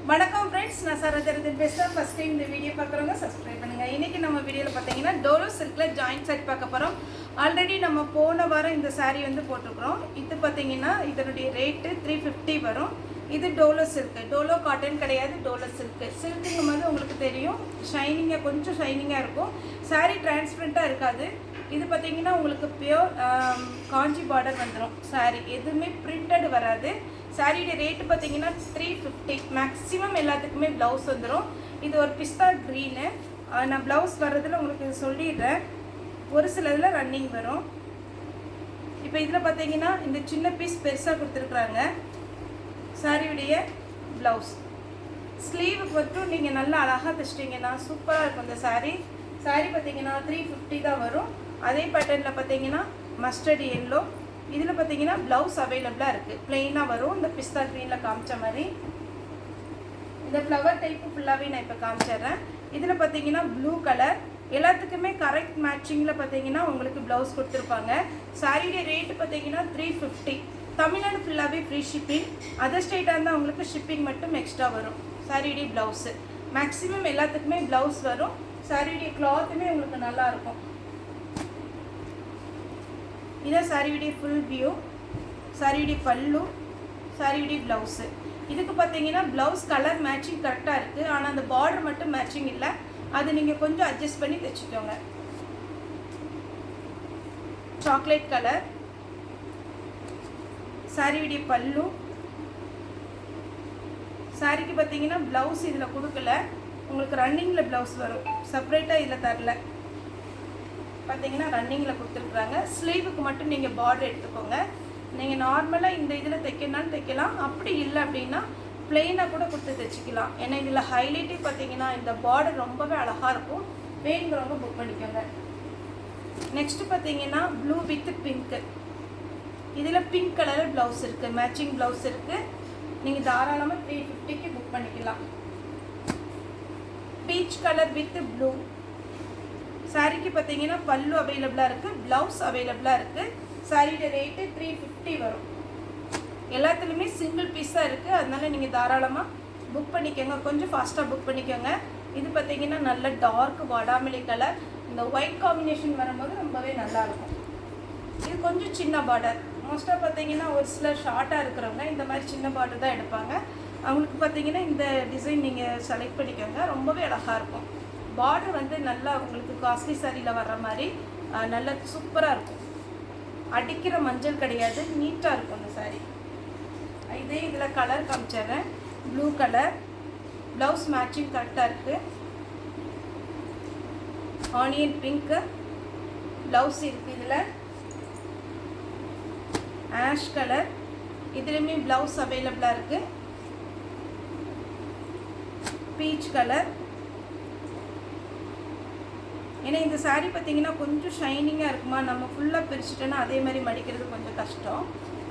வணக்கம் ஃப்ரெண்ட்ஸ், நான் சரோஜரதன் பேசுகிறேன். ஃபஸ்ட் டைம் இந்த வீடியோ பார்க்குறவங்க சப்ஸ்கிரைப் பண்ணுங்கள். இன்றைக்கி நம்ம வீடியோவில் பார்த்தீங்கன்னா டோலோ சில்கில் ஜாயிண்ட் செட் பார்க்க போகிறோம். ஆல்ரெடி நம்ம போன வாரம் இந்த சாரீ வந்து போட்டிருக்கிறோம். இது பார்த்தீங்கன்னா இதனுடைய ரேட்டு 350 வரும். இது டோலோ சில்க்கு, டோலோ காட்டன் கிடையாது, டோலோ சில்க்கு. சில்க்குங்கும் போது உங்களுக்கு தெரியும் ஷைனிங்காக, கொஞ்சம் ஷைனிங்காக இருக்கும். சாரீ டிரான்ஸ்பரண்ட்டாக இருக்காது. இது பார்த்தீங்கன்னா உங்களுக்கு பியோர் காஞ்சி பார்டர் வந்துடும். சாரீ எதுவுமே பிரிண்டட் வராது. சாரியோட ரேட்டு பார்த்தீங்கன்னா 350. மேக்ஸிமம் எல்லாத்துக்குமே ப்ளவுஸ் வந்துடும். இது ஒரு பிஸ்தா க்ரீனு. நான் ப்ளவுஸ் வர்றதில் உங்களுக்கு சொல்லிடுறேன். ஒரு சில இதில் ரன்னிங் வரும். இப்போ இதில் பார்த்தீங்கன்னா இந்த சின்ன பீஸ் பெருசாக கொடுத்துருக்குறாங்க. சாரியுடைய ப்ளவுஸ் ஸ்லீவுக்கு மட்டும் நீங்கள் நல்லா அழகாக தைச்சிட்டிங்கன்னா சூப்பராக இருக்கும். இந்த சாரீ பார்த்தீங்கன்னா 350 தான் வரும். அதே பேட்டர்னில் பார்த்தீங்கன்னா மஸ்டர்ட் எல்லோ. இதில் பார்த்தீங்கன்னா ப்ளவுஸ் அவைலபிளாக இருக்குது, ப்ளெயினாக வரும். இந்த பிஸ்தா க்ரீனில் காமிச்ச மாதிரி இந்த ஃப்ளவர் டைப்பு ஃபுல்லாகவே நான் இப்போ காமிச்சிட்றேன். இதில் பார்த்தீங்கன்னா ப்ளூ கலர். எல்லாத்துக்குமே கரெக்ட் மேட்சிங்கில் பார்த்தீங்கன்னா உங்களுக்கு ப்ளவுஸ் கொடுத்துருப்பாங்க. சாரியுடைய ரேட்டு பார்த்தீங்கன்னா 350. தமிழ்நாடு ஃபுல்லாகவே ஃப்ரீ ஷிப்பிங். அதர் ஸ்டேட்டாக இருந்தால் உங்களுக்கு ஷிப்பிங் மட்டும் எக்ஸ்ட்ரா வரும். சாரியுடைய ப்ளவுஸு மேக்ஸிமம் எல்லாத்துக்குமே ப்ளவுஸ் வரும். சாரியுடைய கிளாத்துமே உங்களுக்கு நல்லாயிருக்கும். இதான் சாரியுடைய ஃபுல் வியூ. சாரியுடைய பல்லு, சாரியுடைய ப்ளவுஸு. இதுக்கு பார்த்தீங்கன்னா ப்ளவுஸ் கலர் மேட்சிங் கரெக்டாக இருக்குது. ஆனால் அந்த பார்டர் மட்டும் மேட்சிங் இல்லை. அது நீங்கள் கொஞ்சம் அட்ஜஸ்ட் பண்ணி தைச்சிக்கோங்க. சாக்லேட் கலர் சாரியுடைய பல்லு. சாரிக்கு பார்த்தீங்கன்னா ப்ளவுஸ் இதில் கொடுக்கல, உங்களுக்கு ரன்னிங்கில் ப்ளவுஸ் வரும். செப்பரேட்டாக இதில் தரல. பார்த்தீங்கன்னா ரன்னிங்கில் கொடுத்துருக்குறாங்க. ஸ்லீவுக்கு மட்டும் நீங்கள் பார்டர் எடுத்துக்கோங்க. நீங்கள் நார்மலாக இந்த இதில் தைக்கணும்னாலும் தைக்கலாம். அப்படி இல்லை அப்படின்னா பிளெயினாக கூட கொடுத்து தைச்சிக்கலாம். ஏன்னா இதில் ஹைலைட்டே பார்த்தீங்கன்னா இந்த பார்டர் ரொம்பவே அழகாக இருக்கும். வேணுங்கிறவங்க புக் பண்ணிக்கோங்க. நெக்ஸ்ட்டு பார்த்தீங்கன்னா ப்ளூ வித் பிங்க்கு. இதில் பிங்க் கலரில் ப்ளவுஸ் இருக்குது, மேட்சிங் ப்ளவுஸ் இருக்குது. நீங்கள் தாராளமாக 350க்கு புக் பண்ணிக்கலாம். Peach colour with blue. சாரிக்கு பார்த்தீங்கன்னா பல்லு அவைலபிளாக இருக்குது, ப்ளவுஸ் அவைலபிளாக இருக்குது. சாரியோட ரேட்டு 350 வரும். எல்லாத்துலேயுமே சிங்கிள் பீஸாக இருக்குது. அதனால நீங்கள் தாராளமாக புக் பண்ணிக்கோங்க. கொஞ்சம் ஃபாஸ்ட்டாக புக் பண்ணிக்கோங்க. இது பார்த்தீங்கன்னா நல்ல டார்க் வாடாமல்லி கலர். இந்த ஒயிட் காம்பினேஷன் வரும்போது ரொம்பவே நல்லாயிருக்கும். இது கொஞ்சம் சின்ன பார்டர். மோஸ்ட்டாக பார்த்தீங்கன்னா ஒரு சிலர் ஷார்ட்டாக இருக்கிறவங்க இந்த மாதிரி சின்ன பார்டர் தான் எடுப்பாங்க. அவங்களுக்கு பார்த்தீங்கன்னா இந்த டிசைன் நீங்கள் செலக்ட் பண்ணிக்கோங்க. ரொம்பவே அழகாக இருக்கும். பார்டர் வந்து நல்லா உங்களுக்கு காஸ்ட்லி சாரியில் வர்ற மாதிரி நல்லா சூப்பராக இருக்கும். அடிக்கிற மஞ்சள் கிடையாது, நீட்டாக இருக்கும் இந்த சாரீ. இதே இதில் கலர் காமிச்சிடுறேன். Blue colour. ப்ளவுஸ் மேட்சிங் கரெக்டாக இருக்குது. ஆனியன் பிங்க்கு ப்ளவுஸ் இருக்குது. இதில் ஆஷ் கலர். இதுலேயுமே ப்ளவுஸ் அவைலபிளாக இருக்குது. Peach colour. ஏன்னா இந்த சாரீ பார்த்தீங்கன்னா கொஞ்சம் ஷைனிங்காக இருக்குமா, நம்ம ஃபுல்லாக பிரிச்சுட்டோன்னா அதே மாதிரி மடிக்கிறது கொஞ்சம் கஷ்டம்.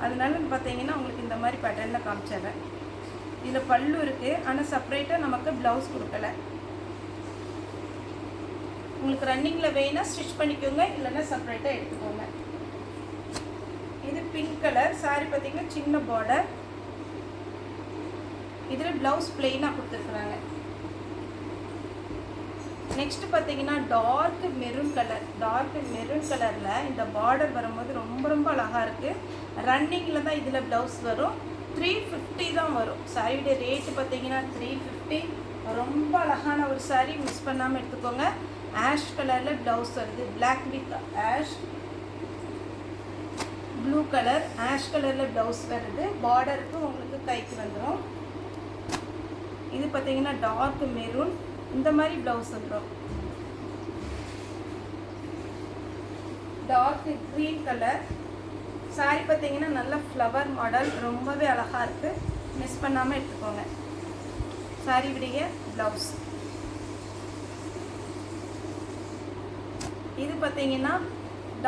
அதனால பார்த்தீங்கன்னா உங்களுக்கு இந்த மாதிரி பேட்டர்னில் காமிச்சிடுறேன். இதில் பல்லு இருக்குது, ஆனால் செப்பரேட்டாக நமக்கு ப்ளவுஸ் கொடுக்கல. உங்களுக்கு ரன்னிங்கில் வேணா ஸ்டிச் பண்ணிக்கோங்க, இல்லைன்னா செப்பரேட்டாக எடுத்துக்கோங்க. இது பிங்க் கலர். சாரீ பார்த்தீங்கன்னா சின்ன பார்டர். இதில் ப்ளவுஸ் பிளெயினாக கொடுத்துருக்குறாங்க. நெக்ஸ்ட்டு பார்த்தீங்கன்னா dark maroon colour. Dark maroon கலரில் இந்த பார்டர் வரும்போது ரொம்ப ரொம்ப அழகாக இருக்குது. ரன்னிங்கில் தான் இதில் ப்ளவுஸ் வரும். 350 தான் வரும். சாரியோட ரேட்டு பார்த்தீங்கன்னா 350. ரொம்ப அழகான ஒரு சாரீ, மிஸ் பண்ணாமல் எடுத்துக்கோங்க. ஆஷ் கலரில் ப்ளவுஸ் வருது. Black with ash. Blue colour ash கலரில் ப்ளவுஸ் வருது. பார்டருக்கு உங்களுக்கு கைக்கு வந்துடும். இது பார்த்தீங்கன்னா டார்க் மெரூன். இந்த மாதிரி ப்ளவுஸ் வந்துடும். Dark green colour. சாரீ பார்த்தீங்கன்னா நல்ல ஃப்ளவர் மாடல், ரொம்பவே அழகாக இருக்குது. மிஸ் பண்ணாமல் எடுத்துக்கோங்க. சாரீ விடைய ப்ளவுஸ். இது பார்த்தீங்கன்னா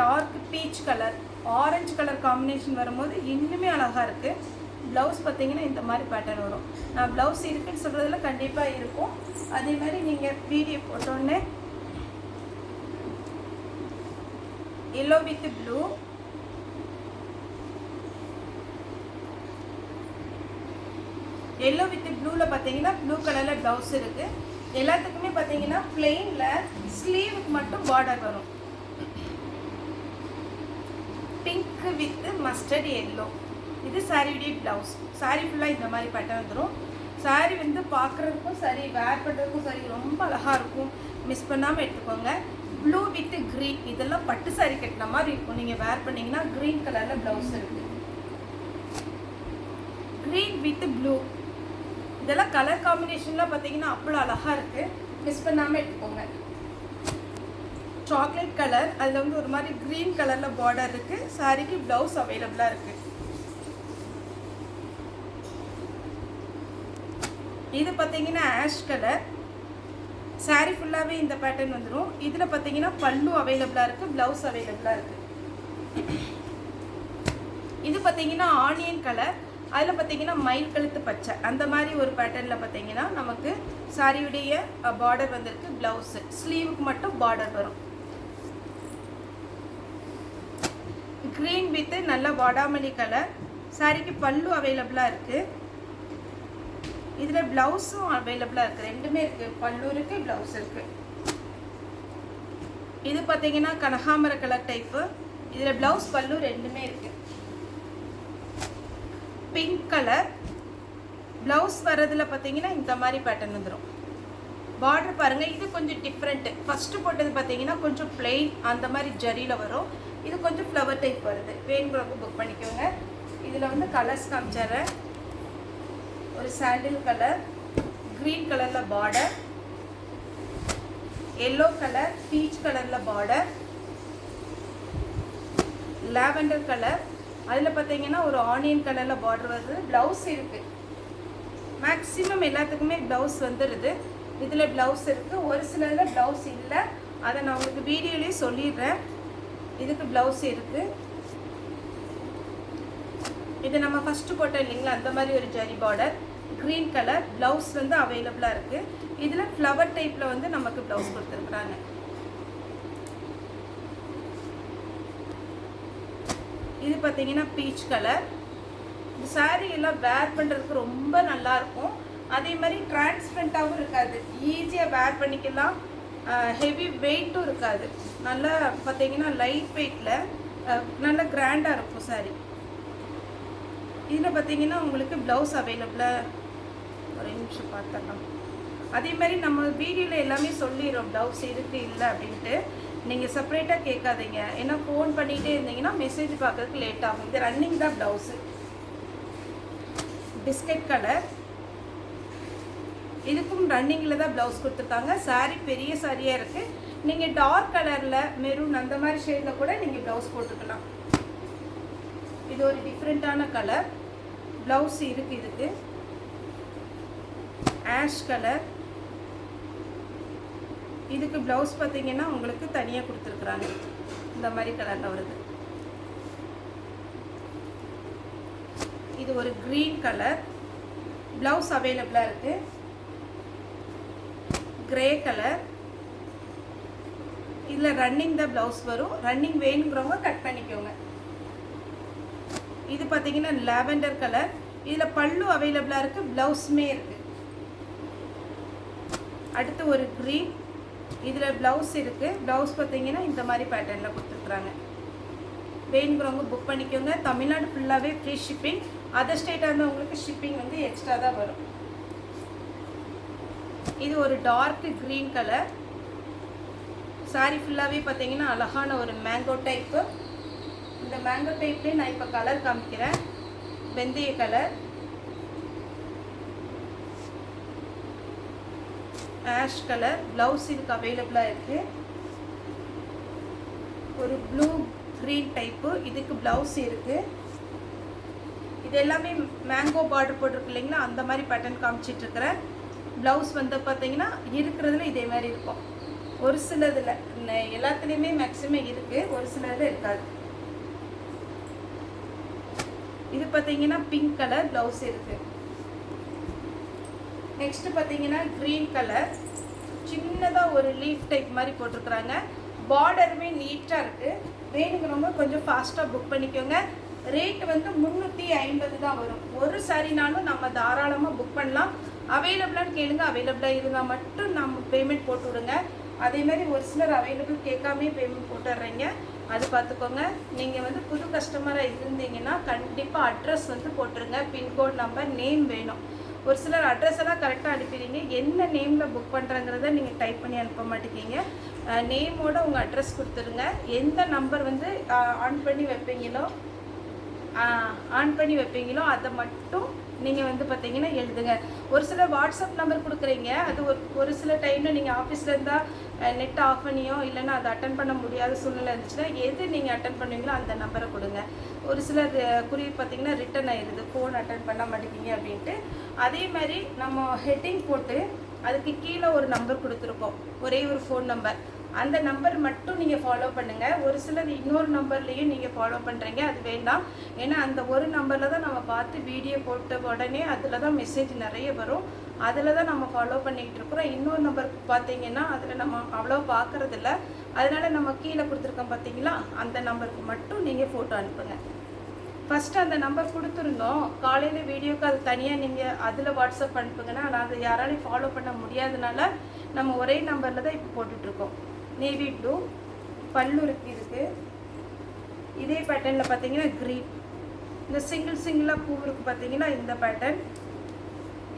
dark peach colour, orange colour combination வரும்போது இன்னுமே அழகாக இருக்குது. ப்ளவுஸ் பார்த்தீங்கன்னா இந்த மாதிரி பேட்டர்ன் வரும். நான் ப்ளவுஸ் இருக்குன்னு சொல்கிறதுல கண்டிப்பாக இருக்கும். அதே மாதிரி நீங்கள் வீடியோ போட்டோன்னே yellow with blue, yellow with ப்ளூவில் பார்த்தீங்கன்னா ப்ளூ கலரில் ப்ளவுஸ் இருக்குது. எல்லாத்துக்குமே பார்த்தீங்கன்னா பிளெயினில் ஸ்லீவுக்கு மட்டும் பார்டர் வரும். Pink with mustard yellow. இது சாரியுடைய ப்ளவுஸ். சாரி ஃபுல்லாக இந்த மாதிரி பேட்டர்ன் வந்துடும். சாரி வந்து பார்க்குறதுக்கும் சரி, வேர் பண்ணுறதுக்கும் சரி, ரொம்ப அழகாக இருக்கும். மிஸ் பண்ணாமல் எடுத்துக்கோங்க. ப்ளூ வித் க்ரீன், இதெல்லாம் பட்டு சாரி கட்டின மாதிரி இருக்கும். நீங்கள் வேர் பண்ணிங்கன்னா க்ரீன் கலரில் ப்ளவுஸ் இருக்குது. க்ரீன் வித் ப்ளூ, இதெல்லாம் கலர் காம்பினேஷன்லாம் பார்த்தீங்கன்னா அவ்வளோ அழகாக இருக்குது. மிஸ் பண்ணாமல் எடுத்துக்கோங்க. சாக்லேட் கலர், அதில் வந்து ஒரு மாதிரி க்ரீன் கலரில் பார்டர் இருக்குது. சாரிக்கு ப்ளவுஸ் அவைலபிளாக இருக்குது. இது பார்த்தீங்கன்னா ஆஷ் கலர். சாரி ஃபுல்லாகவே இந்த பேட்டர்ன் வந்துடும். இதில் பார்த்தீங்கன்னா பல்லு அவைலபிளாக இருக்குது, ப்ளவுஸ் அவைலபிளாக இருக்குது. இது பார்த்தீங்கன்னா ஆனியன் கலர். அதில் பார்த்தீங்கன்னா மயில் கழுத்து பச்சை, அந்த மாதிரி ஒரு பேட்டர்னில் பார்த்தீங்கன்னா நமக்கு சாரியுடைய பார்டர் வந்திருக்கு. ப்ளவுஸு ஸ்லீவுக்கு மட்டும் பார்டர் வரும். க்ரீன் வித்து நல்ல வாடாமல்லி கலர். சாரிக்கு பல்லு அவைலபிளாக இருக்குது. இதில் ப்ளவுஸும் அவைலபிளாக இருக்குது. ரெண்டுமே இருக்குது, பல்லு இருக்குது, ப்ளவுஸ் இருக்குது. இது பார்த்தீங்கன்னா கனகாமர கலர் டைப்பு. இதில் ப்ளவுஸ் பல்லு ரெண்டுமே இருக்குது. Pink colour. ப்ளவுஸ் வரதில் பார்த்தீங்கன்னா இந்த மாதிரி பேட்டர்ன் வந்துடும். பார்டர் பாருங்கள், இது கொஞ்சம் டிஃப்ரெண்ட்டு. ஃபஸ்ட்டு போட்டது பார்த்தீங்கன்னா கொஞ்சம் பிளெயின் அந்த மாதிரி ஜரியில் வரும். இது கொஞ்சம் ஃப்ளவர் டைப் வருது. வேணுங்கிறவங்க புக் பண்ணிக்கோங்க. இதில் வந்து கலர்ஸ் காமிச்சிடுறேன். ஒரு சாண்டில் கலர், க்ரீன் கலரில் பார்டர், எல்லோ கலர், பீச் கலரில் பார்டர், லாவெண்டர் கலர். அதில் பார்த்தீங்கன்னா ஒரு ஆனியன் கலரில் பார்டர் வருது. ப்ளவுஸ் இருக்குது. மேக்ஸிமம் எல்லாத்துக்குமே ப்ளவுஸ் வந்துடுது. இதில் ப்ளவுஸ் இருக்குது. ஒரு சிலரில் ப்ளவுஸ் இல்லை, அதை நான் உங்களுக்கு வீடியோலேயே சொல்லிடுறேன். இதுக்கு ப்ளவுஸ் இருக்குது. இது நம்ம ஃபஸ்ட்டு போட்டோம் இல்லைங்களா, அந்த மாதிரி ஒரு zari border, green colour. Blouse வந்து அவைலபிளாக இருக்குது. இதில் ஃப்ளவர் டைப்பில் வந்து நமக்கு ப்ளவுஸ் கொடுத்துருக்குறாங்க. இது பார்த்தீங்கன்னா பீச் கலர். இந்த சாரீ எல்லாம் வேர் பண்ணுறதுக்கு ரொம்ப நல்லாயிருக்கும். அதே மாதிரி டிரான்ஸ்பரண்ட்டாகவும் இருக்காது, ஈஸியாக வேர் பண்ணிக்கலாம். ஹெவி வெயிட்டும் இருக்காது. நல்லா பார்த்தீங்கன்னா லைட் வெயிட்டில் நல்லா கிராண்டாக இருக்கும் சாரீ. இதில் பார்த்தீங்கன்னா உங்களுக்கு ப்ளவுஸ் அவைலபிளாக. ஒரு நிமிஷம் பார்த்துடலாம். அதே மாதிரி நம்ம வீடியோவில் எல்லாமே சொல்லிடுறோம் ப்ளவுஸ் இருக்குது இல்லை அப்படின்ட்டு. நீங்கள் செப்பரேட்டாக கேட்காதீங்க. ஏன்னா ஃபோன் பண்ணிகிட்டே இருந்தீங்கன்னா மெசேஜ் பார்க்கறதுக்கு லேட் ஆகும். இது ரன்னிங் தான் ப்ளவுஸு. Biscuit colour. இதுக்கும் ரன்னிங்கில் தான் ப்ளவுஸ் கொடுத்துருக்காங்க. சாரீ பெரிய சாரியாக இருக்குது. நீங்கள் டார்க் கலரில் மெரூன் அந்த மாதிரி ஷேடில் கூட நீங்கள் ப்ளவுஸ் போட்டுக்கலாம். இது ஒரு டிஃப்ரெண்ட்டான கலர். ப்ளவுஸ் இருக்குது. இதுக்கு ஆஷ் கலர். இதுக்கு ப்ளவுஸ் பார்த்தீங்கன்னா உங்களுக்கு தனியாக கொடுத்துருக்குறாங்க. இந்த மாதிரி கலரில் வருது. இது ஒரு க்ரீன் கலர். ப்ளவுஸ் அவைலபிளாக இருக்குது. Grey colour. இதில் ரன்னிங் தான் ப்ளவுஸ் வரும். ரன்னிங் வேணுங்கிறவங்க கட் பண்ணிக்கோங்க. இது பார்த்தீங்கன்னா லாவெண்டர் கலர். இதில் பல்லு அவைலபிளாக இருக்குது, ப்ளவுஸுமே இருக்குது. அடுத்து ஒரு க்ரீன். இதில் ப்ளவுஸ் இருக்குது. ப்ளவுஸ் பார்த்தீங்கன்னா இந்த மாதிரி பேட்டர்னில் கொடுத்துருக்குறாங்க. வேணுங்கிறவங்க புக் பண்ணிக்கோங்க. தமிழ்நாடு ஃபுல்லாகவே ஃப்ரீ ஷிப்பிங். அதர் ஸ்டேட்டாக இருந்தால் உங்களுக்கு ஷிப்பிங் வந்து எக்ஸ்ட்ரா தான் வரும். இது ஒரு டார்க் க்ரீன் கலர். சாரீ ஃபுல்லாகவே பார்த்தீங்கன்னா அழகான ஒரு மேங்கோ டைப்பு. இந்த மேங்கோ டைப்லேயே நான் இப்போ கலர் காமிக்கிறேன். வெந்தய கலர், ஆஷ் கலர். ப்ளவுஸ் இதுக்கு அவைலபிளாக இருக்குது. ஒரு ப்ளூ க்ரீன் டைப்பு. இதுக்கு ப்ளவுஸ் இருக்குது. இது எல்லாமே மேங்கோ பார்டர் போட்டிருக்கு இல்லைங்களா, அந்த மாதிரி பேட்டர்ன் காமிச்சிட்ருக்கிறேன். ப்ளவுஸ் வந்து பார்த்தீங்கன்னா இருக்கிறதுல இதே மாதிரி இருக்கும். ஒரு சிலதில், எல்லாத்துலேயுமே மேக்ஸிமம் இருக்குது, ஒரு சிலதில் இருக்காது. இது பார்த்தீங்கன்னா பிங்க் கலர். ப்ளவுஸ் இருக்குது. நெக்ஸ்ட்டு பார்த்தீங்கன்னா க்ரீன் கலர். சின்னதாக ஒரு லீஃப் டைப் மாதிரி போட்டிருக்குறாங்க. பார்டருமே நீட்டாக இருக்குது. வேணுங்கிறவங்க கொஞ்சம் ஃபாஸ்ட்டாக புக் பண்ணிக்கோங்க. ரேட் வந்து 350 தான் வரும். ஒரு சாரினாலும் நம்ம தாராளமாக புக் பண்ணலாம். அவைலபிளான்னு கேளுங்க. அவைலபிளாக இருந்தால் மட்டும் நம்ம பேமெண்ட் போட்டு விடுங்க. அதே மாதிரி ஒரு சிலர் அவைலபிள் கேட்காமே பேமெண்ட் போட்டுடுறீங்க, அது பார்த்துக்கோங்க. நீங்கள் வந்து புது கஸ்டமராக இருந்தீங்கன்னா கண்டிப்பாக அட்ரஸ் வந்து போட்டுருங்க. பின்கோட், நம்பர், நேம் வேணும். ஒரு சிலர் அட்ரஸ் எல்லாம் கரெக்டாக அனுப்பிடுறீங்க, என்ன நேமில் புக் பண்ணுறங்கிறத நீங்கள் டைப் பண்ணி அனுப்ப மாட்டேங்கிங்க. நேமோட உங்கள் அட்ரஸ் கொடுத்துருங்க. எந்த நம்பர் வந்து ஆன் பண்ணி வைப்பீங்களோ அதை மட்டும் நீங்கள் வந்து பார்த்தீங்கன்னா எழுதுங்க. ஒரு சில வாட்ஸ்அப் நம்பர் கொடுக்குறீங்க, அது ஒரு சில டைமில் நீங்கள் ஆஃபீஸில் இருந்தால் நெட் ஆஃப் பண்ணியோ இல்லைன்னா அதை அட்டன் பண்ண முடியாத சூழ்நிலை இருந்துச்சுன்னா எது நீங்கள் அட்டன் பண்ணுவீங்களோ அந்த நம்பரை கொடுங்க. ஒரு சிலர் குறிப்பு பார்த்தீங்கன்னா ரிட்டன் ஆயிடுது, ஃபோன் அட்டன் பண்ண மாட்டேங்கிங்க அப்படின்ட்டு. அதே மாதிரி நம்ம ஹெட்டிங் போட்டு அதுக்கு கீழே ஒரு நம்பர் கொடுத்துருக்கோம், ஒரே ஒரு ஃபோன் நம்பர், அந்த நம்பர் மட்டும் நீங்கள் ஃபாலோ பண்ணுங்கள். ஒரு சிலர் இன்னொரு நம்பர்லேயும் நீங்கள் ஃபாலோ பண்ணுறீங்க, அது வேண்டாம். ஏன்னா அந்த ஒரு நம்பரில் தான் நம்ம பார்த்து வீடியோ போட்ட உடனே அதில் தான் மெசேஜ் நிறைய வரும், அதில் தான் நம்ம ஃபாலோ பண்ணிக்கிட்டு இருக்கிறோம். இன்னொரு நம்பருக்கு பார்த்தீங்கன்னா அதில் நம்ம அவ்வளோ பார்க்குறதில்ல, அதனால் நம்ம கீழே கொடுத்துருக்கோம் பார்த்தீங்களா, அந்த நம்பருக்கு மட்டும் நீங்கள் ஃபோட்டோ அனுப்புங்க. ஃபஸ்ட்டு அந்த நம்பர் கொடுத்துருந்தோம், காலையில் வீடியோக்கு அது தனியாக நீங்கள் அதில் வாட்ஸ்அப் அனுப்புங்கன்னா, ஆனால் அது யாராலையும் ஃபாலோ பண்ண முடியாதனால நம்ம ஒரே நம்பரில் தான் இப்போ போட்டுட்ருக்கோம். நேவி ப்ளூ பல்லு இருக்குது. இதே பேட்டர்னில் பார்த்தீங்கன்னா க்ரீன், இந்த சிங்கிளாக பூ இருக்குது பார்த்தீங்கன்னா இந்த பேட்டர்ன்.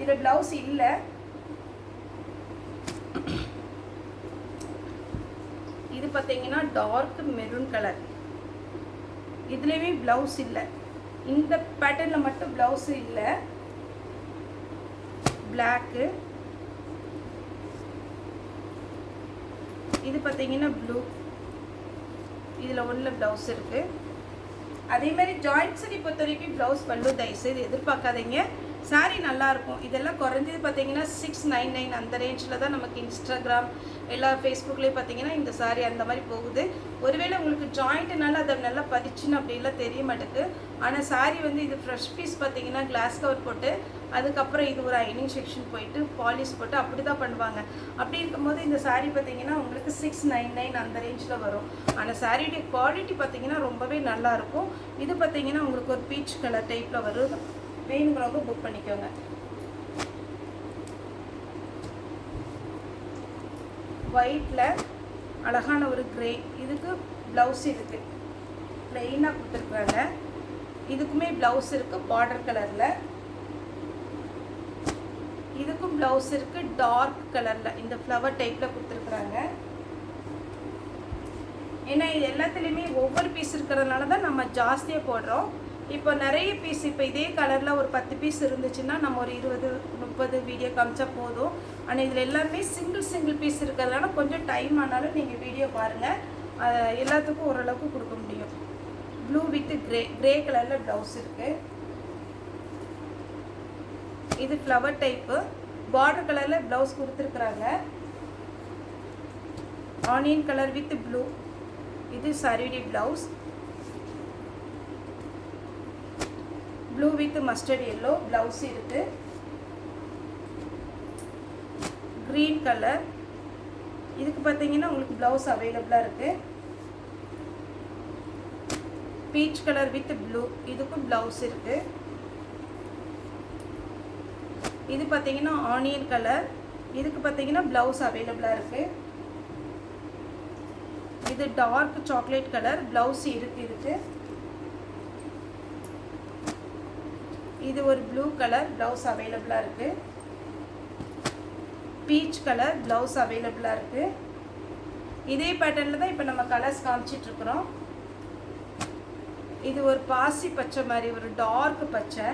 இதில் ப்ளவுஸ் இல்லை. இது பார்த்தீங்கன்னா டார்க் மெரூன் கலர், இதுலேயுமே ப்ளவுஸ் இல்லை. இந்த பேட்டர்னில் மட்டும் ப்ளவுஸ் இல்லை. பிளாக்கு, இது பார்த்தீங்கன்னா ப்ளூ, இதில் ஒன்றில் ப்ளவுஸ் இருக்குது. அதே மாதிரி ஜாயிண்ட் சாரி பொறுத்த வரைக்கும் ப்ளவுஸ் பல்லு தயவுசெய்து எதிர்பார்க்காதீங்க. சாரீ நல்லாயிருக்கும். இதெல்லாம் குறைஞ்சது பார்த்தீங்கன்னா 699 அந்த ரேஞ்சில் தான் நமக்கு இன்ஸ்டாகிராம் எல்லா ஃபேஸ்புக்லேயும் பார்த்தீங்கன்னா இந்த சாரீ அந்த மாதிரி போகுது. ஒருவேளை உங்களுக்கு ஜாயிண்ட்டுனால அதை நல்லா பதிச்சுன்னு அப்படிலாம் தெரிய மாட்டேங்குது. ஆனால் சாரீ வந்து இது ஃப்ரெஷ் பீஸ் பார்த்தீங்கன்னா கிளாஸ் கவர் போட்டு அதுக்கப்புறம் இது ஒரு ஐனிங் செக்ஷன் போயிட்டு பாலிஷ் போட்டு அப்படி தான் பண்ணுவாங்க. அப்படி இருக்கும்போது இந்த சாரீ பார்த்தீங்கன்னா உங்களுக்கு 699 அந்த ரேஞ்சில் வரும். ஆனால் சாரியுடைய குவாலிட்டி பார்த்தீங்கன்னா ரொம்பவே நல்லாயிருக்கும். இது பார்த்தீங்கன்னா உங்களுக்கு ஒரு பீச் கலர் டைப்பில் வரும். வேணுங்கிறவங்க புக் பண்ணிக்கோங்க. ஒயிட்டில் அழகான ஒரு கிரே, இதுக்கு ப்ளவுஸ் இருக்குது, ப்ளெயினாக கொடுத்துருக்குறாங்க. இதுக்குமே ப்ளவுஸ் இருக்குது பார்டர் கலரில். இதுக்கும் ப்ளவுஸ் இருக்குது டார்க் கலரில், இந்த ஃப்ளவர் டைப்பில் கொடுத்துருக்குறாங்க. ஏன்னா இது எல்லாத்துலேயுமே ஒவ்வொரு பீஸ் இருக்கிறதுனால தான் நம்ம ஜாஸ்தியாக போடுறோம். இப்போ நிறைய பீஸ், இப்போ இதே கலரில் ஒரு 10 பீஸ் இருந்துச்சுன்னா நம்ம ஒரு 20-30 வீடியோ காமிச்சா போதும். ஆனால் இதில் எல்லாமே சிங்கிள் பீஸ் இருக்கிறதுனால கொஞ்சம் டைம் ஆனாலும் நீங்கள் வீடியோ பாருங்கள், எல்லாத்துக்கும் ஓரளவுக்கு கொடுக்க முடியும். ப்ளூ வித் கிரே கலரில் ப்ளவுஸ் இருக்குது. இது ஃப்ளவர் டைப்பு, பார்டர் கலரில் ப்ளவுஸ் கொடுத்துருக்குறாங்க. ஆனியன் கலர் வித் ப்ளூ, இது சாரியுடைய blouse. Blue with mustard yellow blouse இருக்குது. க்ரீன் கலர், இதுக்கு பார்த்தீங்கன்னா உங்களுக்கு ப்ளவுஸ் அவைலபிளாக இருக்குது. பீச் கலர் வித் ப்ளூ, இதுக்கும் ப்ளவுஸ் இருக்குது. இது பார்த்தீங்கன்னா ஆனியன் கலர், இதுக்கு பார்த்தீங்கன்னா ப்ளவுஸ் அவைலபிளாக இருக்குது. இது டார்க் சாக்லேட் கலர், ப்ளவுஸ் இருக்குது. இது ஒரு ப்ளூ கலர், ப்ளவுஸ் அவைலபிளாக இருக்குது. பீச் கலர், ப்ளவுஸ் அவைலபிளாக இருக்குது. இதே பேட்டர்னில் தான் இப்போ நம்ம கலர்ஸ் காமிச்சிட்ருக்குறோம். இது ஒரு பாசி பச்சை மாதிரி ஒரு டார்க் பச்சை.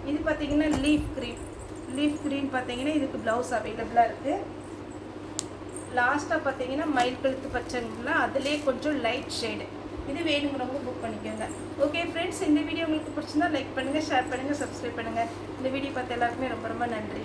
இது பார்த்தீங்கன்னா லீஃப் க்ரீன் பார்த்தீங்கன்னா இதுக்கு ப்ளவுஸ் அவைலபிளாக இருக்குது. லாஸ்ட்டாக பார்த்தீங்கன்னா மயில் கழுத்து பச்சைங்களா, அதுலேயே கொஞ்சம் லைட் ஷேடு. இது வேணுங்கிறவங்க புக் பண்ணிக்கோங்க. ஓகே ஃப்ரெண்ட்ஸ், இந்த வீடியோ உங்களுக்கு பிடிச்சிருந்தா லைக் பண்ணுங்கள், ஷேர் பண்ணுங்கள், சப்ஸ்கிரைப் பண்ணுங்கள். இந்த வீடியோ பார்த்த எல்லாருக்குமே ரொம்ப ரொம்ப நன்றி.